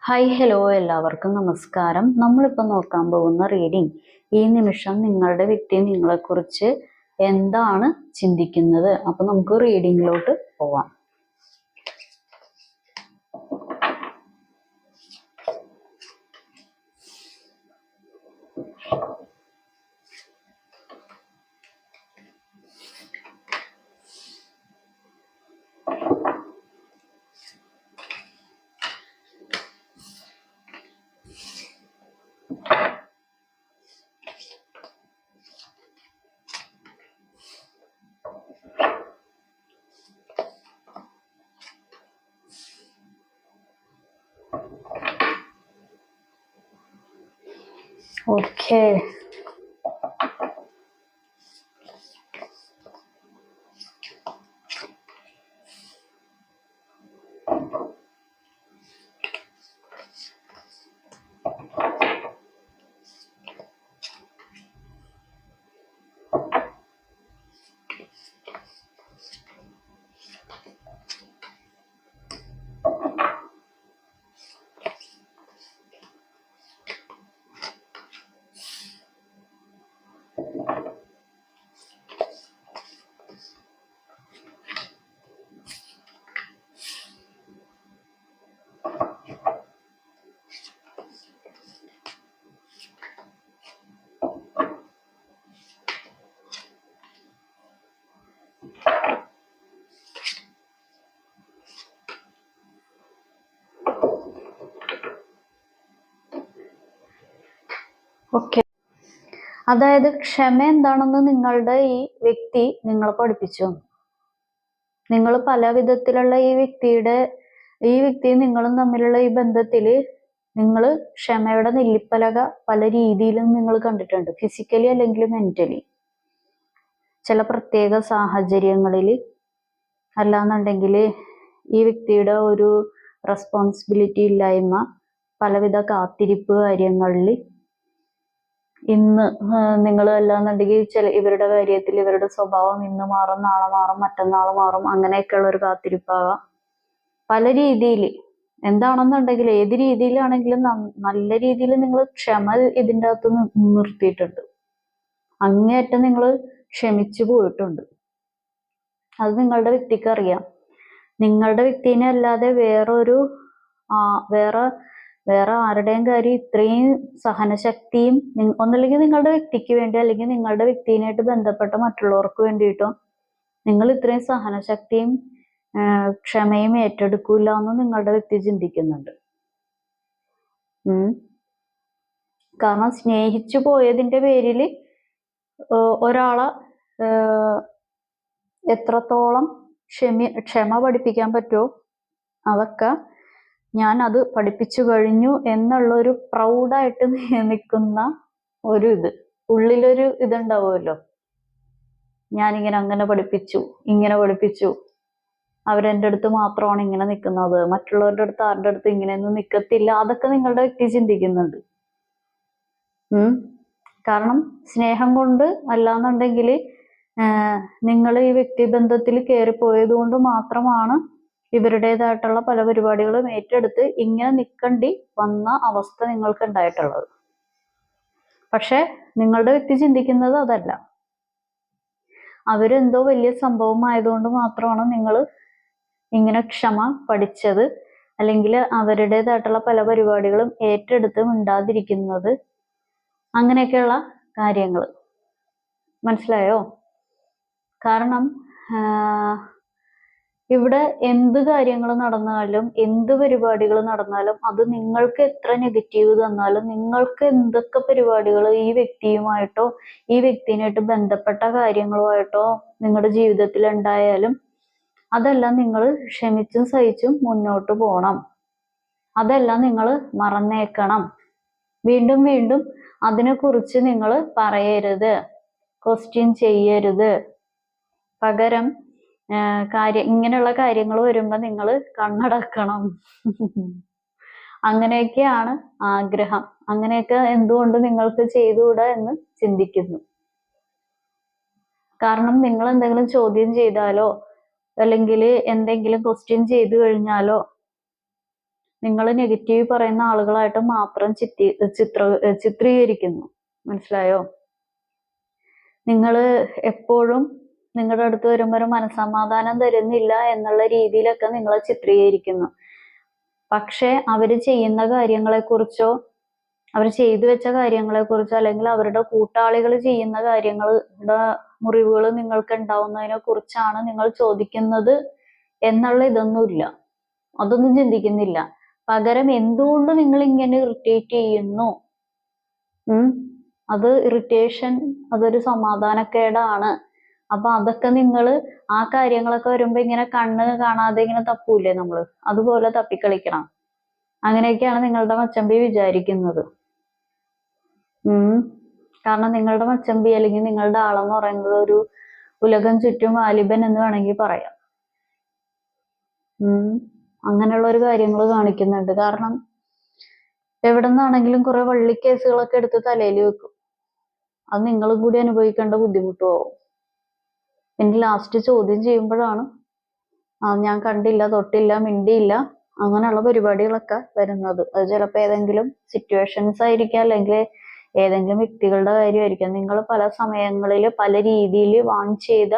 Hi hello എല്ലാവർക്കും നമസ്കാരം. നമ്മളിപ്പോൾ നോക്കാൻ പോകുന്ന റീഡിംഗ് ഈ നിമിഷം നിങ്ങളുടെ വ്യക്തി നിങ്ങളെക്കുറിച്ച് എന്താണ് ചിന്തിക്കുന്നത്. അപ്പൊ നമുക്ക് റീഡിങ്ങിലോട്ട് പോവാം. Okay, okay. അതായത് ക്ഷമ എന്താണെന്ന് നിങ്ങളുടെ ഈ വ്യക്തി നിങ്ങളെ പഠിപ്പിച്ചു. നിങ്ങൾ പല വിധത്തിലുള്ള ഈ വ്യക്തിയും നിങ്ങളും തമ്മിലുള്ള ഈ ബന്ധത്തില് നിങ്ങൾ ക്ഷമയുടെ നെല്ലിപ്പലക പല രീതിയിലും നിങ്ങൾ കണ്ടിട്ടുണ്ട്. ഫിസിക്കലി അല്ലെങ്കിൽ മെന്റലി, ചില പ്രത്യേക സാഹചര്യങ്ങളിൽ, അല്ലാന്നുണ്ടെങ്കിൽ ഈ വ്യക്തിയുടെ ഒരു റെസ്പോൺസിബിലിറ്റി ഇല്ലായ്മ, പലവിധ കാത്തിരിപ്പ് കാര്യങ്ങളിൽ. ഇന്ന് നിങ്ങൾ അല്ലാന്നുണ്ടെങ്കിൽ ഇവരുടെ കാര്യത്തിൽ ഇവരുടെ സ്വഭാവം ഇന്ന് മാറും, നാളെ മാറും, മറ്റന്നാൾ മാറും, അങ്ങനെയൊക്കെയുള്ള ഒരു കാത്തിരിപ്പാകാം. പല രീതിയിൽ എന്താണെന്നുണ്ടെങ്കിൽ ഏത് രീതിയിലാണെങ്കിലും നല്ല രീതിയിൽ നിങ്ങൾ ക്ഷമ ഇതിൻ്റെ അകത്ത് നിർത്തിയിട്ടുണ്ട്. അങ്ങേയറ്റം നിങ്ങൾ ക്ഷമിച്ചു പോയിട്ടുണ്ട്. അത് നിങ്ങളുടെ വ്യക്തിക്ക് അറിയാം. നിങ്ങളുടെ വ്യക്തിനെ അല്ലാതെ വേറെ ആരുടെയും കാര്യം ഇത്രയും സഹനശക്തിയും ഒന്നല്ലെങ്കിൽ നിങ്ങളുടെ വ്യക്തിക്ക് വേണ്ടി, അല്ലെങ്കിൽ നിങ്ങളുടെ വ്യക്തിനായിട്ട് ബന്ധപ്പെട്ട മറ്റുള്ളവർക്ക് വേണ്ടിയിട്ടോ നിങ്ങൾ ഇത്രയും സഹനശക്തിയും ക്ഷമയും ഏറ്റെടുക്കൂല എന്ന് നിങ്ങളുടെ വ്യക്തി ചിന്തിക്കുന്നുണ്ട്. കാരണം സ്നേഹിച്ചു പോയതിന്റെ പേരിൽ ഒരാളെ എത്രത്തോളം ക്ഷമ പഠിപ്പിക്കാൻ പറ്റുമോ അതൊക്കെ ഞാൻ അത് പഠിപ്പിച്ചു കഴിഞ്ഞു എന്നുള്ള ഒരു പ്രൗഡായിട്ട് നിൽക്കുന്ന ഒരു ഉള്ളിലൊരു ഇതുണ്ടാവുമല്ലോ. ഞാനിങ്ങനെ അങ്ങനെ പഠിപ്പിച്ചു, ഇങ്ങനെ പഠിപ്പിച്ചു, അവരെൻ്റെ അടുത്ത് മാത്രമാണ് ഇങ്ങനെ നിൽക്കുന്നത്, മറ്റുള്ളവരുടെ അടുത്ത് ആരുടെ അടുത്ത് ഇങ്ങനെയൊന്നും നിൽക്കത്തില്ല. അതൊക്കെ നിങ്ങളുടെ വ്യക്തി ചിന്തിക്കുന്നുണ്ട്. കാരണം സ്നേഹം കൊണ്ട് അല്ലാന്നുണ്ടെങ്കിൽ നിങ്ങൾ ഈ വ്യക്തിബന്ധത്തിൽ കയറിപ്പോയത് കൊണ്ട് മാത്രമാണ് ഇവരുടേതായിട്ടുള്ള പല പരിപാടികളും ഏറ്റെടുത്ത് ഇങ്ങനെ നിൽക്കേണ്ടി വന്ന അവസ്ഥ നിങ്ങൾക്ക് ഉണ്ടായിട്ടുള്ളത്. പക്ഷെ നിങ്ങളുടെ വ്യക്തി ചിന്തിക്കുന്നത് അതല്ല. അവരെന്തോ വലിയ സംഭവമായതുകൊണ്ട് മാത്രമാണ് നിങ്ങൾ ഇങ്ങനെ ക്ഷമ പഠിച്ചത്, അല്ലെങ്കിൽ അവരുടേതായിട്ടുള്ള പല പരിപാടികളും ഏറ്റെടുത്ത് മിണ്ടാതിരിക്കുന്നത്, അങ്ങനെയൊക്കെയുള്ള കാര്യങ്ങൾ. മനസ്സിലായോ? കാരണം ഇവിടെ എന്ത് കാര്യങ്ങൾ നടന്നാലും, എന്ത് പരിപാടികൾ നടന്നാലും, അത് നിങ്ങൾക്ക് എത്ര നെഗറ്റീവ് തന്നാലും, നിങ്ങൾക്ക് എന്തൊക്കെ പരിപാടികൾ ഈ വ്യക്തിയുമായിട്ടോ ഈ വ്യക്തിനായിട്ട് ബന്ധപ്പെട്ട കാര്യങ്ങളുമായിട്ടോ നിങ്ങളുടെ ജീവിതത്തിൽ ഉണ്ടായാലും അതെല്ലാം നിങ്ങൾ ക്ഷമിച്ചും സഹിച്ചും മുന്നോട്ട് പോകണം. അതെല്ലാം നിങ്ങൾ മറന്നേക്കണം. വീണ്ടും വീണ്ടും അതിനെക്കുറിച്ച് നിങ്ങൾ പറയരുത്, ക്വസ്റ്റ്യൻ ചെയ്യരുത്. പകരം ഇങ്ങനെയുള്ള കാര്യങ്ങൾ വരുമ്പോൾ നിങ്ങൾ കണ്ണടക്കണം. അങ്ങനെയൊക്കെയാണ് ആഗ്രഹം. അങ്ങനെയൊക്കെ എന്തുകൊണ്ട് നിങ്ങൾക്ക് ചെയ്തുകൂടാ എന്ന് ചിന്തിക്കുന്നു. കാരണം നിങ്ങൾ എന്തെങ്കിലും ചോദ്യം ചെയ്താലോ അല്ലെങ്കിൽ എന്തെങ്കിലും ക്വസ്റ്റ്യൻ ചെയ്തു കഴിഞ്ഞാലോ നിങ്ങൾ നെഗറ്റീവ് പറയുന്ന ആളുകളായിട്ട് മാത്രം ചിത്രീകരിക്കുന്നു. മനസ്സിലായോ? നിങ്ങൾ എപ്പോഴും നിങ്ങളുടെ അടുത്ത് വരുമ്പോൾ ഒരു മനസ്സമാധാനം തരുന്നില്ല എന്നുള്ള രീതിയിലൊക്കെ നിങ്ങളെ ചിത്രീകരിക്കുന്നു. പക്ഷെ അവര് ചെയ്യുന്ന കാര്യങ്ങളെക്കുറിച്ചോ അവർ ചെയ്തു വെച്ച കാര്യങ്ങളെക്കുറിച്ചോ അല്ലെങ്കിൽ അവരുടെ കൂട്ടാളികൾ ചെയ്യുന്ന കാര്യങ്ങളുടെ മുറിവുകൾ നിങ്ങൾക്ക് ഉണ്ടാവുന്നതിനെ കുറിച്ചാണ് നിങ്ങൾ ചോദിക്കുന്നത് എന്നുള്ള ഇതൊന്നുമില്ല. അതൊന്നും ചിന്തിക്കുന്നില്ല. പകരം എന്തുകൊണ്ട് നിങ്ങൾ ഇങ്ങനെ ഇറിറ്റേറ്റ് ചെയ്യുന്നു, അത് ഇറിറ്റേഷൻ, അതൊരു സമാധാനക്കേടാണ്. അപ്പൊ അതൊക്കെ നിങ്ങൾ ആ കാര്യങ്ങളൊക്കെ വരുമ്പോ ഇങ്ങനെ കണ്ണ് കാണാതെ ഇങ്ങനെ തപ്പൂലേ നമ്മള്, അതുപോലെ തപ്പിക്കളിക്കണം. അങ്ങനെയൊക്കെയാണ് നിങ്ങളുടെ മച്ചമ്പി വിചാരിക്കുന്നത്. കാരണം നിങ്ങളുടെ മച്ചമ്പി അല്ലെങ്കിൽ നിങ്ങളുടെ ആളെന്ന് പറയുന്നത് ഒരു ഉലകം ചുറ്റും വാലിബൻ എന്ന് വേണമെങ്കിൽ പറയാം. അങ്ങനെയുള്ള ഒരു കാര്യങ്ങൾ കാണിക്കുന്നുണ്ട്. കാരണം എവിടെ നിന്നാണെങ്കിലും കുറെ വള്ളിക്കേസുകളൊക്കെ എടുത്ത് തലയിൽ വെക്കും. അത് നിങ്ങളും കൂടി അനുഭവിക്കേണ്ട ബുദ്ധിമുട്ട് പോകും. പിന്നെ ലാസ്റ്റ് ചോദ്യം ചെയ്യുമ്പോഴാണ് ഞാൻ കണ്ടില്ല, തൊട്ടില്ല, മിണ്ടിയില്ല, അങ്ങനെയുള്ള പരിപാടികളൊക്കെ വരുന്നത്. അത് ചിലപ്പോൾ ഏതെങ്കിലും സിറ്റുവേഷൻസ് ആയിരിക്കാം, അല്ലെങ്കിൽ ഏതെങ്കിലും വ്യക്തികളുടെ കാര്യമായിരിക്കാം. നിങ്ങൾ പല സമയങ്ങളിൽ പല രീതിയിൽ വാൺ ചെയ്ത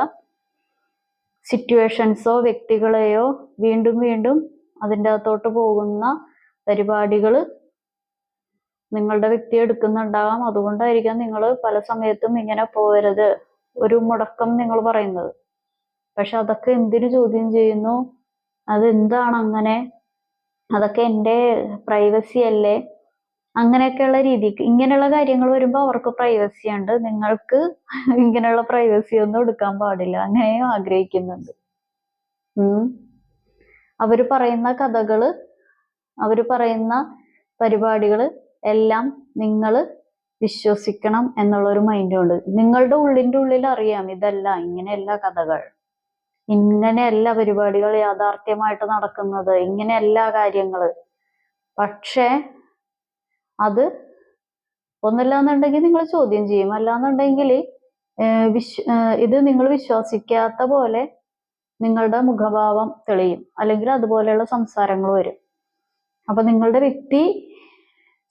സിറ്റുവേഷൻസോ വ്യക്തികളെയോ വീണ്ടും വീണ്ടും അതിൻ്റെ അകത്തോട്ട് പോകുന്ന പരിപാടികൾ നിങ്ങളുടെ വ്യക്തി എടുക്കുന്നുണ്ടാകാം. അതുകൊണ്ടായിരിക്കാം നിങ്ങൾ പല സമയത്തും ഇങ്ങനെ പോകരുത് ഒരു മുടക്കം നിങ്ങൾ പറയുന്നത്. പക്ഷെ അതൊക്കെ എന്തിനു ചോദ്യം ചെയ്യുന്നു? അതെന്താണ് അങ്ങനെ? അതൊക്കെ എൻ്റെ പ്രൈവസി അല്ലേ? അങ്ങനെയൊക്കെയുള്ള രീതിക്ക് ഇങ്ങനെയുള്ള കാര്യങ്ങൾ വരുമ്പോൾ അവർക്ക് പ്രൈവസി ഉണ്ട്, നിങ്ങൾക്ക് ഇങ്ങനെയുള്ള പ്രൈവസി ഒന്നും എടുക്കാൻ പാടില്ല, അങ്ങനെയും ആഗ്രഹിക്കുന്നുണ്ട്. അവര് പറയുന്ന കഥകള്, അവര് പറയുന്ന പരിപാടികള് എല്ലാം നിങ്ങൾ വിശ്വസിക്കണം എന്നുള്ളൊരു മൈൻഡുണ്ട്. നിങ്ങളുടെ ഉള്ളിൻ്റെ ഉള്ളിൽ അറിയാം ഇതല്ല, ഇങ്ങനെയല്ല കഥകൾ, ഇങ്ങനെയല്ല പരിപാടികൾ യാഥാർത്ഥ്യമായിട്ട് നടക്കുന്നത്, ഇങ്ങനെയല്ല കാര്യങ്ങള്. പക്ഷെ അത് ഒന്നല്ലാന്നുണ്ടെങ്കിൽ നിങ്ങൾ ചോദ്യം ചെയ്യും, അല്ലാന്നുണ്ടെങ്കിൽ ഇത് നിങ്ങൾ വിശ്വസിക്കാത്ത പോലെ നിങ്ങളുടെ മുഖഭാവം തെളിയും, അല്ലെങ്കിൽ അതുപോലെയുള്ള സംസാരങ്ങൾ വരും. അപ്പൊ നിങ്ങളുടെ വ്യക്തി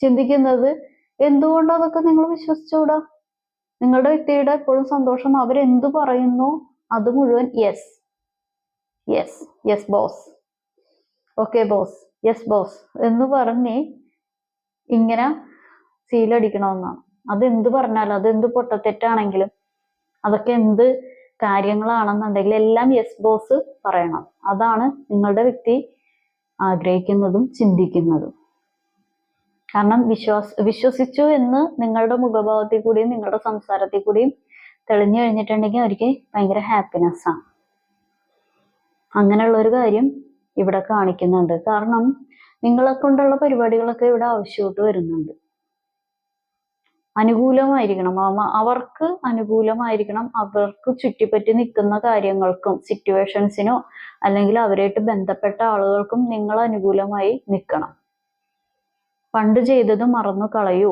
ചിന്തിക്കുന്നത് എന്തുകൊണ്ട് അതൊക്കെ നിങ്ങൾ വിശ്വസിച്ചുകൂടാ? നിങ്ങളുടെ വ്യക്തിയുടെ എപ്പോഴും സന്തോഷം അവരെന്തു പറയുന്നു അത് മുഴുവൻ yes yes yes boss, okay boss, yes boss എന്ന് പറഞ്ഞ് ഇങ്ങനെ സീലടിക്കണമെന്നാണ്. അതെന്ത് പറഞ്ഞാലും, അതെന്ത് പൊട്ടത്തെറ്റാണെങ്കിലും, അതൊക്കെ എന്ത് കാര്യങ്ങളാണെന്നുണ്ടെങ്കിൽ എല്ലാം യെസ് ബോസ് പറയണം. അതാണ് നിങ്ങളുടെ വ്യക്തി ആഗ്രഹിക്കുന്നതും ചിന്തിക്കുന്നതും. കാരണം വിശ്വസിച്ചു എന്ന് നിങ്ങളുടെ മുഖഭാവത്തിൽ കൂടിയും നിങ്ങളുടെ സംസാരത്തിൽ കൂടിയും തെളിഞ്ഞു കഴിഞ്ഞിട്ടുണ്ടെങ്കിൽ അവർക്ക് ഭയങ്കര ഹാപ്പിനെസ് ആണ്. അങ്ങനെയുള്ള ഒരു കാര്യം ഇവിടെ കാണിക്കുന്നുണ്ട്. കാരണം നിങ്ങളെ കൊണ്ടുള്ള പരിപാടികളൊക്കെ ഇവിടെ ആവശ്യമായിട്ട് വരുന്നുണ്ട്. അനുകൂലമായിരിക്കണം, അവർക്ക് അനുകൂലമായിരിക്കണം. അവർക്ക് ചുറ്റിപ്പറ്റി നിൽക്കുന്ന കാര്യങ്ങൾക്കും സിറ്റുവേഷൻസിനോ അല്ലെങ്കിൽ അവരായിട്ട് ബന്ധപ്പെട്ട ആളുകൾക്കും നിങ്ങൾ അനുകൂലമായി നിൽക്കണം. പണ്ട് ചെയ്തത് മറന്നു കളയൂ,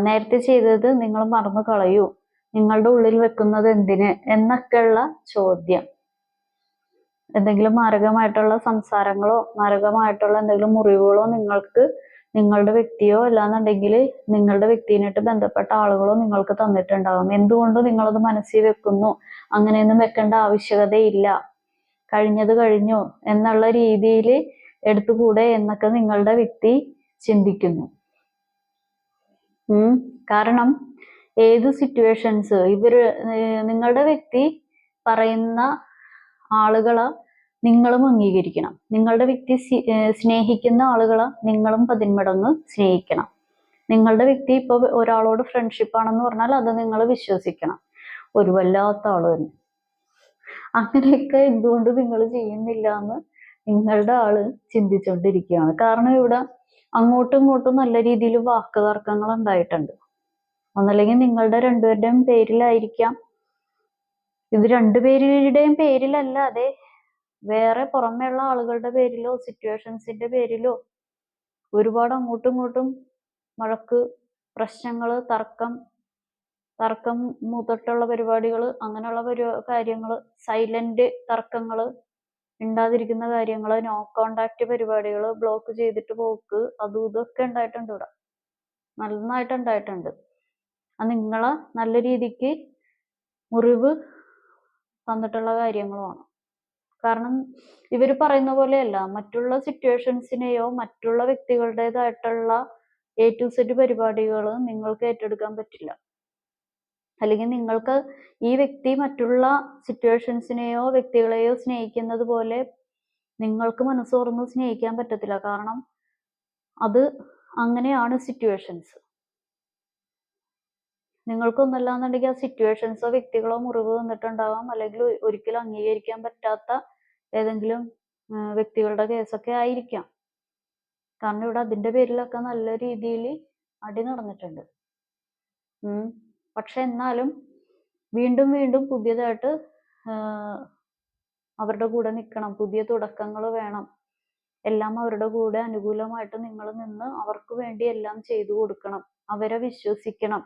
നേരത്തെ ചെയ്തത് നിങ്ങൾ മറന്നു കളയൂ, നിങ്ങളുടെ ഉള്ളിൽ വെക്കുന്നത് എന്തിന് എന്നൊക്കെയുള്ള ചോദ്യം. എന്തെങ്കിലും മാരകമായിട്ടുള്ള സംസാരങ്ങളോ മാരകമായിട്ടുള്ള എന്തെങ്കിലും മുറിവുകളോ നിങ്ങൾക്ക് നിങ്ങളുടെ വ്യക്തിയോ അല്ലാന്നുണ്ടെങ്കിൽ നിങ്ങളുടെ വ്യക്തിനായിട്ട് ബന്ധപ്പെട്ട ആളുകളോ നിങ്ങൾക്ക് തന്നിട്ടുണ്ടാകും. എന്തുകൊണ്ട് നിങ്ങളത് മനസ്സിൽ വെക്കുന്നു? അങ്ങനെയൊന്നും വെക്കേണ്ട ആവശ്യകതയില്ല, കഴിഞ്ഞത് കഴിഞ്ഞു എന്നുള്ള രീതിയിൽ എടുത്തുകൂടെ എന്നൊക്കെ നിങ്ങളുടെ വ്യക്തി ചിന്തിക്കുന്നു. കാരണം ഏത് സിറ്റുവേഷൻസ് നിങ്ങളുടെ വ്യക്തി പറയുന്ന ആളുകളെ നിങ്ങളും അംഗീകരിക്കണം. നിങ്ങളുടെ വ്യക്തി സ്നേഹിക്കുന്ന ആളുകളെ നിങ്ങളും 10 മടങ്ങ് സ്നേഹിക്കണം. നിങ്ങളുടെ വ്യക്തി ഇപ്പൊ ഒരാളോട് ഫ്രണ്ട്ഷിപ്പ് ആണെന്ന് പറഞ്ഞാൽ അത് നിങ്ങൾ വിശ്വസിക്കണം. ഒരു വല്ലാത്ത ആള് തന്നെ. അങ്ങനെയൊക്കെ എന്തുകൊണ്ട് നിങ്ങൾ ചെയ്യുന്നില്ല എന്ന് നിങ്ങളുടെ ആള് ചിന്തിച്ചുകൊണ്ടിരിക്കുകയാണ്. കാരണം ഇവിടെ അങ്ങോട്ടും ഇങ്ങോട്ടും നല്ല രീതിയിൽ വാക്ക് തർക്കങ്ങൾ ഉണ്ടായിട്ടുണ്ട്. ഒന്നല്ലെങ്കിൽ നിങ്ങളുടെ രണ്ടുപേരുടെയും പേരിലായിരിക്കാം. ഇത് രണ്ടുപേരുടെയും പേരിലല്ലാതെ വേറെ പുറമേയുള്ള ആളുകളുടെ പേരിലോ സിറ്റുവേഷൻസിന്റെ പേരിലോ ഒരുപാട് അങ്ങോട്ടും ഇങ്ങോട്ടും വഴക്ക്, പ്രശ്നങ്ങള്, തർക്കം മൂത്തൊട്ടുള്ള പരിപാടികൾ, അങ്ങനെയുള്ള കാര്യങ്ങള്, സൈലന്റ് തർക്കങ്ങള്, ഉണ്ടാതിരിക്കുന്ന കാര്യങ്ങൾ, നോ കോണ്ടാക്ട് പരിപാടികൾ, ബ്ലോക്ക് ചെയ്തിട്ട് പോക്ക്, അതും ഇതൊക്കെ ഉണ്ടായിട്ടുണ്ട് ഇവിടെ, നന്നായിട്ട് ഉണ്ടായിട്ടുണ്ട്. അത് നിങ്ങളെ നല്ല രീതിക്ക് മുറിവ് തന്നിട്ടുള്ള കാര്യങ്ങളുമാണ്. കാരണം ഇവർ പറയുന്ന പോലെയല്ല, മറ്റുള്ള സിറ്റുവേഷൻസിനെയോ മറ്റുള്ള വ്യക്തികളുടേതായിട്ടുള്ള A to Z പരിപാടികൾ നിങ്ങൾക്ക് ഏറ്റെടുക്കാൻ പറ്റില്ല. അല്ലെങ്കിൽ നിങ്ങൾക്ക് ഈ വ്യക്തി മറ്റുള്ള സിറ്റുവേഷൻസിനെയോ വ്യക്തികളെയോ സ്നേഹിക്കുന്നത് പോലെ നിങ്ങൾക്ക് മനസ്സോർന്ന് സ്നേഹിക്കാൻ പറ്റത്തില്ല. കാരണം അത് അങ്ങനെയാണ് സിറ്റുവേഷൻസ്. നിങ്ങൾക്കൊന്നല്ലാന്നുണ്ടെങ്കിൽ ആ സിറ്റുവേഷൻസോ വ്യക്തികളോ മുറിവ് വന്നിട്ടുണ്ടാവാം, അല്ലെങ്കിൽ ഒരിക്കലും അംഗീകരിക്കാൻ പറ്റാത്ത ഏതെങ്കിലും വ്യക്തികളുടെ കേസൊക്കെ ആയിരിക്കാം. കാരണം ഇവിടെ അതിന്റെ പേരിലൊക്കെ നല്ല രീതിയിൽ അടി നടന്നിട്ടുണ്ട്. പക്ഷെ എന്നാലും വീണ്ടും വീണ്ടും പുതിയതായിട്ട് അവരുടെ കൂടെ നിൽക്കണം, പുതിയ തുടക്കങ്ങൾ വേണം, എല്ലാം അവരുടെ കൂടെ അനുകൂലമായിട്ട് നിങ്ങൾ നിന്ന് അവർക്ക് വേണ്ടി എല്ലാം ചെയ്തു കൊടുക്കണം, അവരെ വിശ്വസിക്കണം,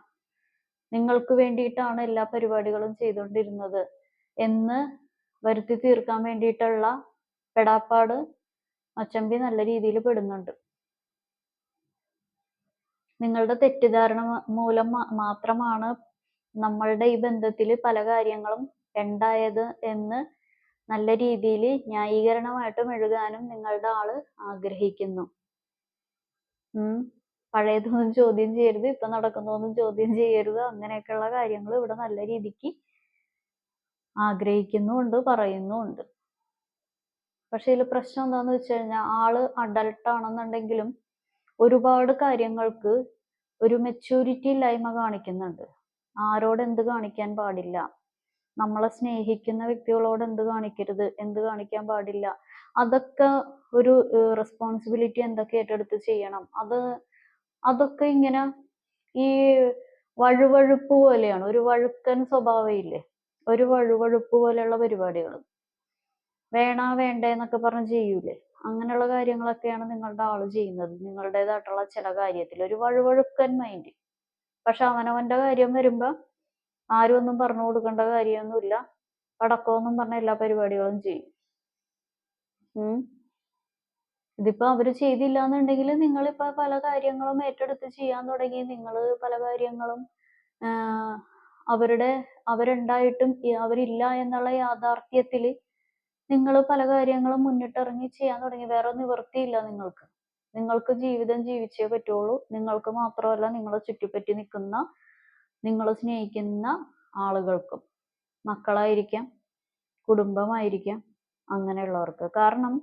നിങ്ങൾക്ക് വേണ്ടിയിട്ടാണ് എല്ലാ പരിപാടികളും ചെയ്തുകൊണ്ടിരുന്നത് എന്ന് വരുത്തി തീർക്കാൻ വേണ്ടിയിട്ടുള്ള പെടാപ്പാട് മച്ചമ്പി നല്ല രീതിയിൽ പെടുന്നുണ്ട്. നിങ്ങളുടെ തെറ്റിദ്ധാരണ മൂലം മാത്രമാണ് നമ്മളുടെ ഈ ബന്ധത്തിൽ പല കാര്യങ്ങളും ഉണ്ടായത് എന്ന് നല്ല രീതിയിൽ ന്യായീകരണമായിട്ട് മെഴുകാനും നിങ്ങളുടെ ആള് ആഗ്രഹിക്കുന്നു. പഴയതൊന്നും ചോദ്യം ചെയ്യരുത്, ഇപ്പൊ നടക്കുന്നതൊന്നും ചോദ്യം ചെയ്യരുത്, അങ്ങനെയൊക്കെയുള്ള കാര്യങ്ങൾ ഇവിടെ നല്ല രീതിക്ക് ആഗ്രഹിക്കുന്നുമുണ്ട്, പറയുന്നുമുണ്ട്. പക്ഷെ ഇതിൽ പ്രശ്നം എന്താന്ന് വെച്ച് കഴിഞ്ഞാൽ, ആള് അഡൽട്ട് ആണെന്നുണ്ടെങ്കിലും ഒരുപാട് കാര്യങ്ങൾക്ക് ഒരു മെച്യൂരിറ്റി ഇല്ലായ്മ കാണിക്കുന്നുണ്ട്. ആരോട് എന്ത് കാണിക്കാൻ പാടില്ല, നമ്മളെ സ്നേഹിക്കുന്ന വ്യക്തികളോട് എന്ത് കാണിക്കരുത്, എന്ത് കാണിക്കാൻ പാടില്ല, അതൊക്കെ ഒരു റെസ്പോൺസിബിലിറ്റി എന്തൊക്കെ ഏറ്റെടുത്ത് ചെയ്യണം, അതൊക്കെ ഇങ്ങനെ ഈ വഴുവഴുപ്പ് പോലെയാണ്. ഒരു വഴുക്കൻ സ്വഭാവം ഇല്ലേ, ഒരു വഴുവഴുപ്പ് പോലെയുള്ള പരിപാടികൾ, വേണ്ടേന്നൊക്കെ പറഞ്ഞ് ചെയ്യൂലേ, അങ്ങനെയുള്ള കാര്യങ്ങളൊക്കെയാണ് നിങ്ങളുടെ ആള് ചെയ്യുന്നത്. നിങ്ങളുടേതായിട്ടുള്ള ചില കാര്യത്തിൽ ഒരു വഴുവഴുക്കൻ മൈൻഡ്. പക്ഷെ അവനവന്റെ കാര്യം വരുമ്പോ ആരും ഒന്നും പറഞ്ഞു കൊടുക്കേണ്ട കാര്യമൊന്നുമില്ല, പടക്കമൊന്നും പറഞ്ഞ എല്ലാ പരിപാടികളും ചെയ്യും. ഇതിപ്പോ അവര് ചെയ്തില്ല എന്നുണ്ടെങ്കിൽ നിങ്ങളിപ്പോ പല കാര്യങ്ങളും ഏറ്റെടുത്ത് ചെയ്യാൻ തുടങ്ങി. നിങ്ങൾ പല കാര്യങ്ങളും അവരുണ്ടായിട്ടും അവരില്ല എന്നുള്ള യാഥാർത്ഥ്യത്തില് നിങ്ങൾ പല കാര്യങ്ങളും മുന്നിട്ടിറങ്ങി ചെയ്യാൻ തുടങ്ങി. വേറെ നിവൃത്തിയില്ല നിങ്ങൾക്ക് ജീവിതം ജീവിച്ചേ പറ്റുള്ളൂ. നിങ്ങൾക്ക് മാത്രമല്ല, നിങ്ങളെ ചുറ്റിപ്പറ്റി നിൽക്കുന്ന, നിങ്ങൾ സ്നേഹിക്കുന്ന ആളുകൾക്കും, മക്കളായിരിക്കാം, കുടുംബമായിരിക്കാം, അങ്ങനെയുള്ളവർക്ക്. കാരണം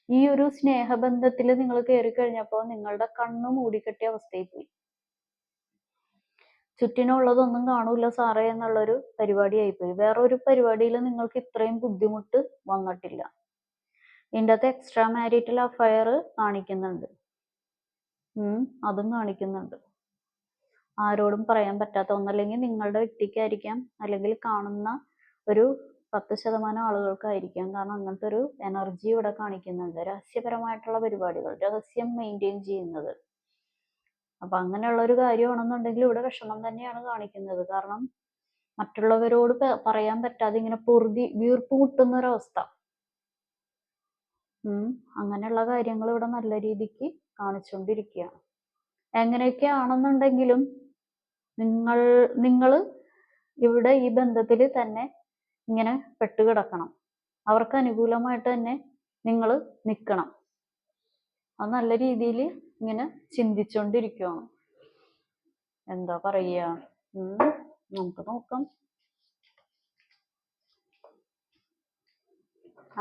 ഈ ഒരു സ്നേഹബന്ധത്തിൽ നിങ്ങൾ കയറി കഴിഞ്ഞപ്പോൾ നിങ്ങളുടെ കണ്ണ് മൂടിക്കെട്ടിയ അവസ്ഥയിൽ പോയി. ചുറ്റിനുള്ളതൊന്നും കാണൂല സാറേ എന്നുള്ളൊരു പരിപാടിയായിപ്പോയി. വേറൊരു പരിപാടിയിൽ നിങ്ങൾക്ക് ഇത്രയും ബുദ്ധിമുട്ട് വന്നിട്ടില്ല. ഇതിൻ്റെ അകത്ത് എക്സ്ട്രാ മാരിറ്റൽ അഫയർ കാണിക്കുന്നുണ്ട്, അതും കാണിക്കുന്നുണ്ട്. ആരോടും പറയാൻ പറ്റാത്ത ഒന്നല്ലെങ്കിൽ നിങ്ങളുടെ വ്യക്തിക്കായിരിക്കാം, അല്ലെങ്കിൽ കാണുന്ന ഒരു 10% ആളുകൾക്കായിരിക്കാം. കാരണം അങ്ങനത്തെ ഒരു എനർജി ഇവിടെ കാണിക്കുന്നുണ്ട്. രഹസ്യപരമായിട്ടുള്ള പരിപാടികൾ, രഹസ്യം മെയിൻറ്റെയിൻ ചെയ്യുന്നത്. അപ്പൊ അങ്ങനെയുള്ള ഒരു കാര്യമാണെന്നുണ്ടെങ്കിൽ ഇവിടെ വിഷമം തന്നെയാണ് കാണിക്കുന്നത്. കാരണം മറ്റുള്ളവരോട് പറയാൻ പറ്റാതെ ഇങ്ങനെ വീർപ്പ് മുട്ടുന്ന ഒരവസ്ഥ. അങ്ങനെയുള്ള കാര്യങ്ങൾ ഇവിടെ നല്ല രീതിക്ക് കാണിച്ചുകൊണ്ടിരിക്കുകയാണ്. എങ്ങനെയൊക്കെ ആണെന്നുണ്ടെങ്കിലും നിങ്ങൾ ഇവിടെ ഈ ബന്ധത്തിൽ തന്നെ ഇങ്ങനെ പെട്ടുകിടക്കണം. അവർക്ക് അനുകൂലമായിട്ട് തന്നെ നിങ്ങൾ നിൽക്കണം. അത് നല്ല രീതിയിൽ ഇങ്ങനെ ചിന്തിച്ചുകൊണ്ടിരിക്കുകയാണ്. എന്താ പറയുക, നമുക്ക് നോക്കാം.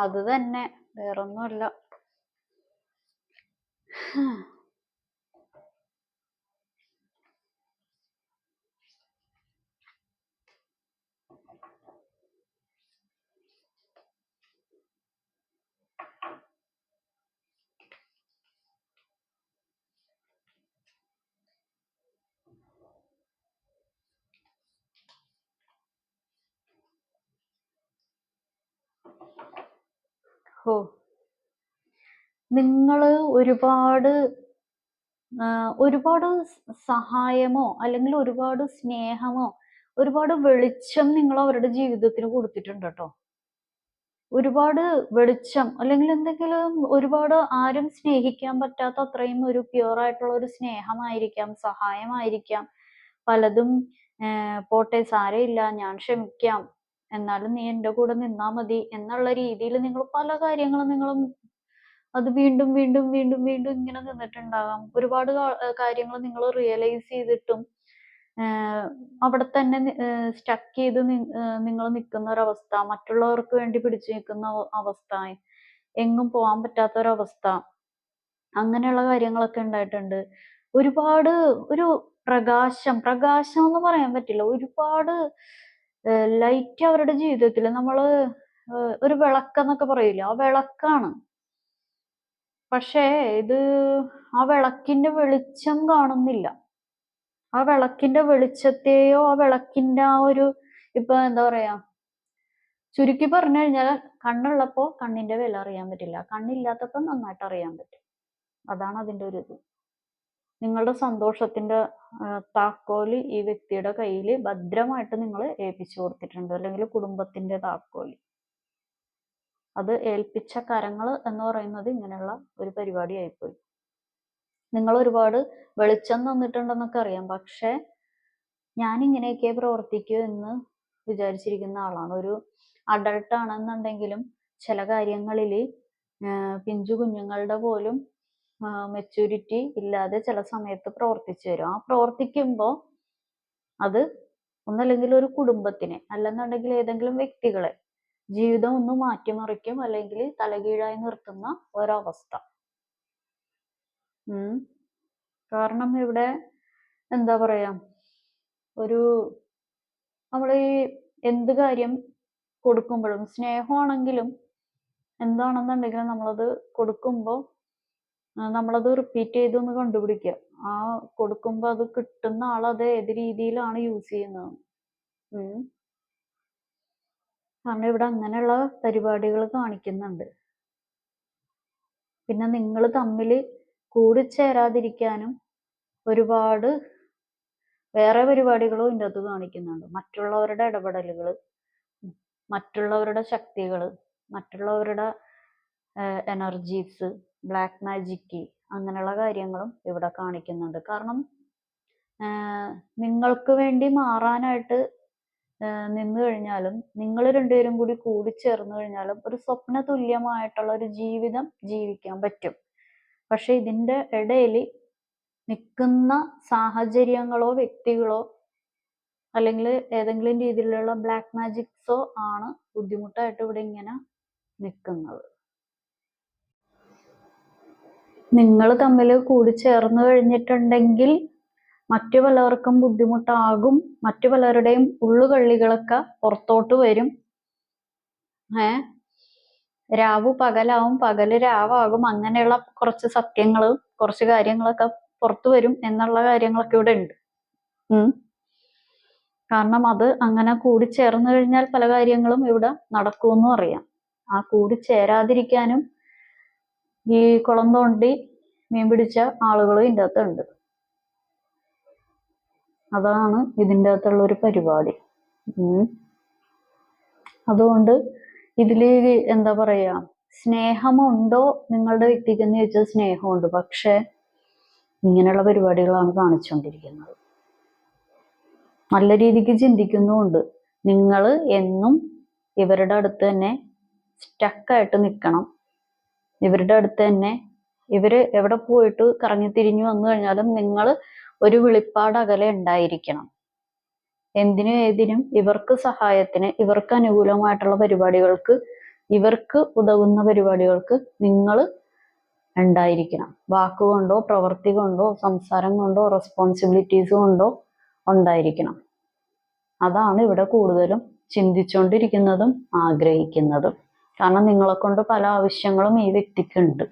അത് തന്നെ, വേറൊന്നുമല്ല. നിങ്ങൾ ഒരുപാട് സഹായമോ അല്ലെങ്കിൽ ഒരുപാട് സ്നേഹമോ ഒരുപാട് വെളിച്ചം നിങ്ങൾ അവരുടെ ജീവിതത്തിന് കൊടുത്തിട്ടുണ്ട് കേട്ടോ. ഒരുപാട് വെളിച്ചം അല്ലെങ്കിൽ എന്തെങ്കിലും ഒരുപാട് ആരും സ്നേഹിക്കാൻ പറ്റാത്ത അത്രയും ഒരു പ്യുവർ ആയിട്ടുള്ള ഒരു സ്നേഹമായിരിക്കാം, സഹായമായിരിക്കാം. പലതും പോട്ടെ സാരമില്ല, ഞാൻ ക്ഷമിക്കാം, എന്നാലും നീ എൻ്റെ കൂടെ നിന്നാ മതി എന്നുള്ള രീതിയിൽ നിങ്ങൾ പല കാര്യങ്ങളും നിങ്ങളും അത് വീണ്ടും വീണ്ടും വീണ്ടും വീണ്ടും ഇങ്ങനെ നിന്നിട്ടുണ്ടാകാം. ഒരുപാട് കാര്യങ്ങൾ നിങ്ങൾ റിയലൈസ് ചെയ്തിട്ടും അവിടെ തന്നെ സ്റ്റക്ക് ചെയ്ത് നിങ്ങൾ നിൽക്കുന്ന ഒരവസ്ഥ, മറ്റുള്ളവർക്ക് വേണ്ടി പിടിച്ചു നിൽക്കുന്ന അവസ്ഥ, എങ്ങും പോകാൻ പറ്റാത്ത ഒരവസ്ഥ, അങ്ങനെയുള്ള കാര്യങ്ങളൊക്കെ ഉണ്ടായിട്ടുണ്ട്. ഒരുപാട് ഒരു പ്രകാശം എന്ന് പറയാൻ പറ്റില്ല, ഒരുപാട് ലൈറ്റ് അവരുടെ ജീവിതത്തിൽ. നമ്മള് ഒരു വിളക്കെന്നൊക്കെ പറയില്ല, ആ വിളക്കാണ്. പക്ഷേ ഇത് ആ വിളക്കിന്റെ വെളിച്ചം കാണുന്നില്ല. ആ വിളക്കിന്റെ വെളിച്ചത്തെയോ ആ വിളക്കിന്റെ ആ ഒരു, ഇപ്പൊ എന്താ പറയാ, ചുരുക്കി പറഞ്ഞു കഴിഞ്ഞാൽ കണ്ണുള്ളപ്പോ കണ്ണിന്റെ വില അറിയാൻ പറ്റില്ല, കണ്ണില്ലാത്തപ്പോ നന്നായിട്ട് അറിയാൻ പറ്റും. അതാണ് അതിന്റെ ഒരു ഇത്. നിങ്ങളുടെ സന്തോഷത്തിന്റെ താക്കോല് ഈ വ്യക്തിയുടെ കയ്യിൽ ഭദ്രമായിട്ട് നിങ്ങൾ ഏൽപ്പിച്ചു കൊടുത്തിട്ടുണ്ട്, അല്ലെങ്കിൽ കുടുംബത്തിന്റെ താക്കോല്. അത് ഏൽപ്പിച്ച കരങ്ങൾ എന്ന് പറയുന്നത് ഇങ്ങനെയുള്ള ഒരു പരിപാടിയായിപ്പോയി. നിങ്ങൾ ഒരുപാട് വെളിച്ചം തന്നിട്ടുണ്ടെന്നൊക്കെ അറിയാം, പക്ഷെ ഞാൻ ഇങ്ങനെയൊക്കെ പ്രവർത്തിക്കൂ എന്ന് വിചാരിച്ചിരിക്കുന്ന ആളാണ്. ഒരു അഡൾട്ട് ആണെന്നുണ്ടെങ്കിലും ചില കാര്യങ്ങളിൽ പിഞ്ചു കുഞ്ഞുങ്ങളുടെ പോലും മെച്യൂരിറ്റി ഇല്ലാതെ ചില സമയത്ത് പ്രവർത്തിച്ചു വരും. ആ പ്രവർത്തിക്കുമ്പോൾ അത് ഒന്നല്ലെങ്കിൽ ഒരു കുടുംബത്തിനെ, അല്ലെന്നുണ്ടെങ്കിൽ ഏതെങ്കിലും വ്യക്തികളെ ജീവിതം ഒന്ന് മാറ്റിമറിക്കും, അല്ലെങ്കിൽ തലകീഴായി നിർത്തുന്ന ഒരവസ്ഥ. കാരണം ഇവിടെ എന്താ പറയാ, ഒരു നമ്മൾ ഈ എന്ത് കാര്യം കൊടുക്കുമ്പോഴും, സ്നേഹമാണെങ്കിലും എന്താണെന്നുണ്ടെങ്കിലും നമ്മളത് കൊടുക്കുമ്പോൾ നമ്മളത് റിപ്പീറ്റ് ചെയ്തൊന്ന് കണ്ടുപിടിക്കുക. ആ കൊടുക്കുമ്പോൾ അത് കിട്ടുന്ന ആളത് ഏത് രീതിയിലാണ് യൂസ് ചെയ്യുന്നത്. കാരണം ഇവിടെ അങ്ങനെയുള്ള പരിപാടികൾ കാണിക്കുന്നുണ്ട്. പിന്നെ നിങ്ങൾ തമ്മിൽ കൂടിച്ചേരാതിരിക്കാനും ഒരുപാട് വേറെ പരിപാടികളും ഇതിൻ്റെ അകത്ത് കാണിക്കുന്നുണ്ട്. മറ്റുള്ളവരുടെ ഇടപെടലുകൾ, മറ്റുള്ളവരുടെ ശക്തികൾ, മറ്റുള്ളവരുടെ എനർജീസ്, ബ്ലാക്ക് മാജിക്, അങ്ങനെയുള്ള കാര്യങ്ങളും ഇവിടെ കാണിക്കുന്നുണ്ട്. കാരണം നിങ്ങൾക്ക് വേണ്ടി മാറാനായിട്ട് നിന്ന് കഴിഞ്ഞാലും, നിങ്ങൾ രണ്ടുപേരും കൂടി കൂടിച്ചേർന്ന് കഴിഞ്ഞാലും ഒരു സ്വപ്ന തുല്യമായിട്ടുള്ള ഒരു ജീവിതം ജീവിക്കാൻ പറ്റും. പക്ഷെ ഇതിൻ്റെ ഇടയിൽ നിൽക്കുന്ന സാഹചര്യങ്ങളോ വ്യക്തികളോ അല്ലെങ്കിൽ ഏതെങ്കിലും രീതിയിലുള്ള ബ്ലാക്ക് മാജിക്സോ ആണ് ബുദ്ധിമുട്ടായിട്ട് ഇവിടെ ഇങ്ങനെ നിൽക്കുന്നത്. നിങ്ങൾ തമ്മിൽ കൂടിച്ചേർന്ന് കഴിഞ്ഞിട്ടുണ്ടെങ്കിൽ മറ്റു പലർക്കും ബുദ്ധിമുട്ടാകും. മറ്റു പലരുടെയും ഉള്ളുകള്ളികളൊക്കെ പുറത്തോട്ട് വരും. രാവു പകലാവും, പകല് രാവാകും. അങ്ങനെയുള്ള കുറച്ച് സത്യങ്ങളും കുറച്ച് കാര്യങ്ങളൊക്കെ പുറത്തു വരും എന്നുള്ള കാര്യങ്ങളൊക്കെ ഇവിടെ ഉണ്ട്. കാരണം അത് അങ്ങനെ കൂടിച്ചേർന്ന് കഴിഞ്ഞാൽ പല കാര്യങ്ങളും ഇവിടെ നടക്കുമെന്നും അറിയാം. ആ കൂടിച്ചേരാതിരിക്കാനും ഈ കുളം തോണ്ടി മീൻ പിടിച്ച ആളുകളും ഇതിൻ്റെ അകത്തുണ്ട്. അതാണ് ഇതിൻ്റെ അകത്തുള്ള ഒരു പരിപാടി. അതുകൊണ്ട് ഇതില് എന്താ പറയാ, സ്നേഹമുണ്ടോ നിങ്ങളുടെ വ്യക്തിക്ക് എന്ന് ചോദിച്ചാൽ സ്നേഹമുണ്ട്. പക്ഷെ ഇങ്ങനെയുള്ള പരിപാടികളാണ് കാണിച്ചുകൊണ്ടിരിക്കുന്നത്. നല്ല രീതിക്ക് ചിന്തിക്കുന്നുമുണ്ട്. നിങ്ങൾ എന്നും ഇവരുടെ അടുത്ത് തന്നെ സ്റ്റക്കായിട്ട് നിൽക്കണം. ഇവരുടെ അടുത്ത് തന്നെ ഇവര് എവിടെ പോയിട്ട് കറങ്ങി തിരിഞ്ഞു വന്നു കഴിഞ്ഞാലും നിങ്ങൾ ഒരു വിളിപ്പാട് അകലെ ഉണ്ടായിരിക്കണം. എന്തിനും ഏതിനും ഇവർക്ക് സഹായത്തിന്, ഇവർക്ക് അനുകൂലമായിട്ടുള്ള പരിപാടികൾക്ക്, ഇവർക്ക് ഉതകുന്ന പരിപാടികൾക്ക് നിങ്ങൾ ഉണ്ടായിരിക്കണം. വാക്കുകൊണ്ടോ പ്രവൃത്തി കൊണ്ടോ സംസാരം കൊണ്ടോ റെസ്പോൺസിബിലിറ്റീസ് കൊണ്ടോ ഉണ്ടായിരിക്കണം. അതാണ് ഇവിടെ കൂടുതലും ചിന്തിച്ചുകൊണ്ടിരിക്കുന്നതും ആഗ്രഹിക്കുന്നതും. കാരണം നിങ്ങളെ കൊണ്ട് പല ആവശ്യങ്ങളും ഈ വ്യക്തിക്കുണ്ട്.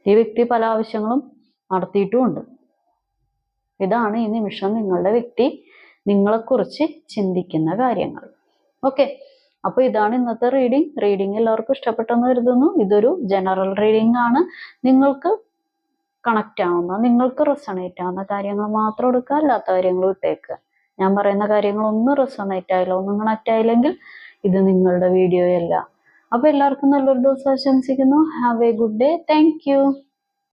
ഈ വ്യക്തി പല ആവശ്യങ്ങളും നടത്തിയിട്ടുമുണ്ട്. ഇതാണ് ഈ നിമിഷം നിങ്ങളുടെ വ്യക്തി നിങ്ങളെക്കുറിച്ച് ചിന്തിക്കുന്ന കാര്യങ്ങൾ. ഓക്കെ, അപ്പൊ ഇതാണ് ഇന്നത്തെ റീഡിങ് എല്ലാവർക്കും ഇഷ്ടപ്പെട്ടെന്ന് കരുതുന്നു. ഇതൊരു ജനറൽ റീഡിംഗ് ആണ്. നിങ്ങൾക്ക് കണക്റ്റ് ആവുന്ന, നിങ്ങൾക്ക് റെസണേറ്റ് ആവുന്ന കാര്യങ്ങൾ മാത്രം എടുക്കുക, അല്ലാത്ത കാര്യങ്ങൾ വിട്ടേക്കുക. ഞാൻ പറയുന്ന കാര്യങ്ങൾ ഒന്നും റെസണേറ്റ് ആയില്ല, ഒന്നും കണക്റ്റ് ആയില്ലെങ്കിൽ ഇത് നിങ്ങളുടെ വീഡിയോയല്ല. അപ്പൊ എല്ലാവർക്കും നല്ലൊരു ദിവസം ആശംസിക്കുന്നു. Have A good day. Thank you.